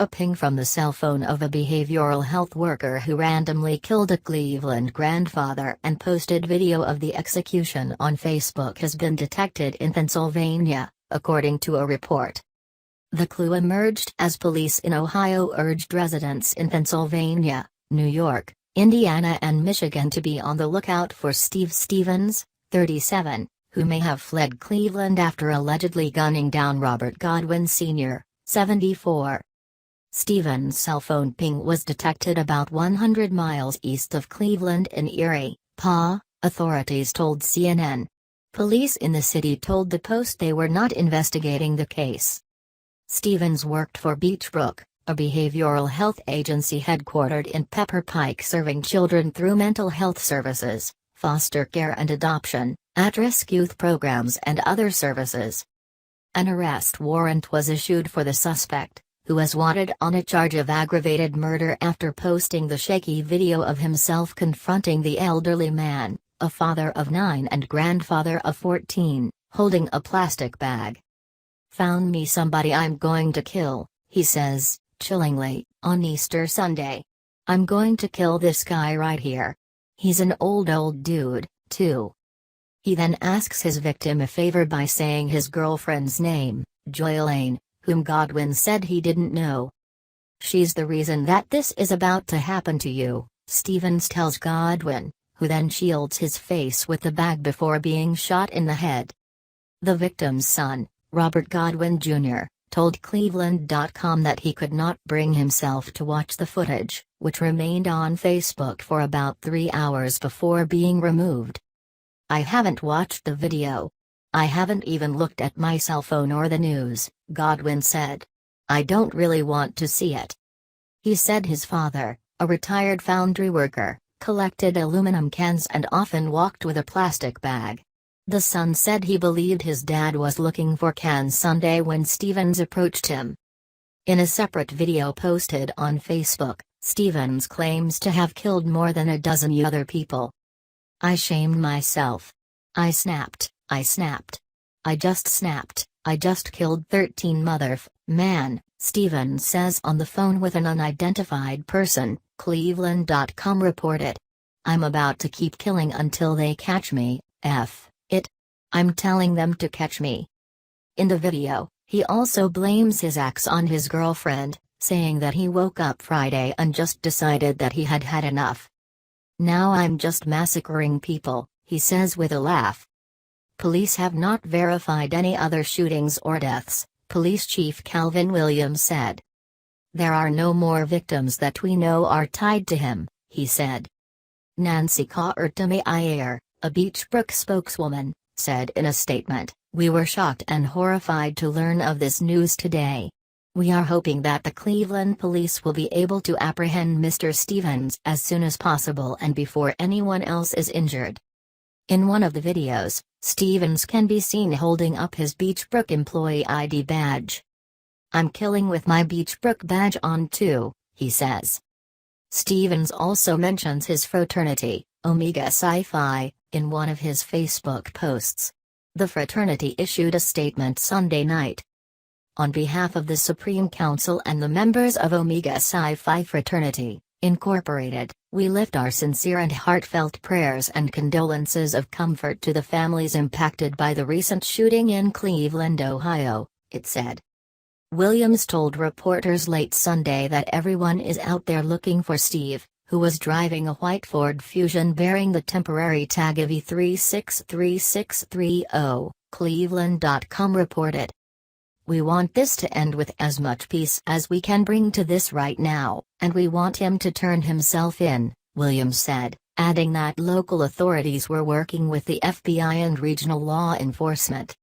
A ping from the cell phone of a behavioral health worker who randomly killed a Cleveland grandfather and posted video of the execution on Facebook has been detected in Pennsylvania, according to a report. The clue emerged as police in Ohio urged residents in Pennsylvania, New York, Indiana and Michigan to be on the lookout for Steve Stevens, 37, who may have fled Cleveland after allegedly gunning down Robert Godwin Sr., 74. Stevens' cell phone ping was detected about 100 miles east of Cleveland in Erie, PA, authorities told CNN. Police in the city told the Post they were not investigating the case. Stevens worked for Beachbrook, a behavioral health agency headquartered in Pepper Pike serving children through mental health services, foster care and adoption, at-risk youth programs and other services. An arrest warrant was issued for the suspect, who was wanted on a charge of aggravated murder after posting the shaky video of himself confronting the elderly man, a father of 9 and grandfather of 14, holding a plastic bag. "Found me somebody I'm going to kill," he says, chillingly, on Easter Sunday. "I'm going to kill this guy right here. He's an old dude, too." He then asks his victim a favor by saying his girlfriend's name, Joy Lane, whom Godwin said he didn't know. "She's the reason that this is about to happen to you," Stevens tells Godwin, who then shields his face with the bag before being shot in the head. The victim's son, Robert Godwin Jr., told Cleveland.com that he could not bring himself to watch the footage, which remained on Facebook for about 3 hours before being removed. "I haven't watched the video. I haven't even looked at my cell phone or the news," Godwin said. "I don't really want to see it." He said his father, a retired foundry worker, collected aluminum cans and often walked with a plastic bag. The son said he believed his dad was looking for cans Sunday when Stevens approached him. In a separate video posted on Facebook, Stevens claims to have killed more than a dozen other people. "I shamed myself. I snapped. I just snapped. I just killed 13 man," Stevens says on the phone with an unidentified person, Cleveland.com reported. "I'm about to keep killing until they catch me, it. I'm telling them to catch me." In the video, he also blames his axe on his girlfriend, saying that he woke up Friday and just decided that he had had enough. "Now I'm just massacring people," he says with a laugh. Police have not verified any other shootings or deaths, Police Chief Calvin Williams said. "There are no more victims that we know are tied to him," he said. Nancy Carter-Meyer, a Beachbrook spokeswoman, said in a statement, "We were shocked and horrified to learn of this news today. We are hoping that the Cleveland police will be able to apprehend Mr. Stevens as soon as possible and before anyone else is injured." In one of the videos, Stevens can be seen holding up his Beachbrook employee ID badge. "I'm killing with my Beachbrook badge on too," he says. Stevens also mentions his fraternity, Omega Psi Phi, in one of his Facebook posts. The fraternity issued a statement Sunday night. "On behalf of the Supreme Council and the members of Omega Psi Phi Fraternity, Incorporated, we lift our sincere and heartfelt prayers and condolences of comfort to the families impacted by the recent shooting in Cleveland, Ohio," it said. Williams told reporters late Sunday that everyone is out there looking for Steve, who was driving a white Ford Fusion bearing the temporary tag of E363630, Cleveland.com reported. "We want this to end with as much peace as we can bring to this right now, and we want him to turn himself in," Williams said, adding that local authorities were working with the FBI and regional law enforcement.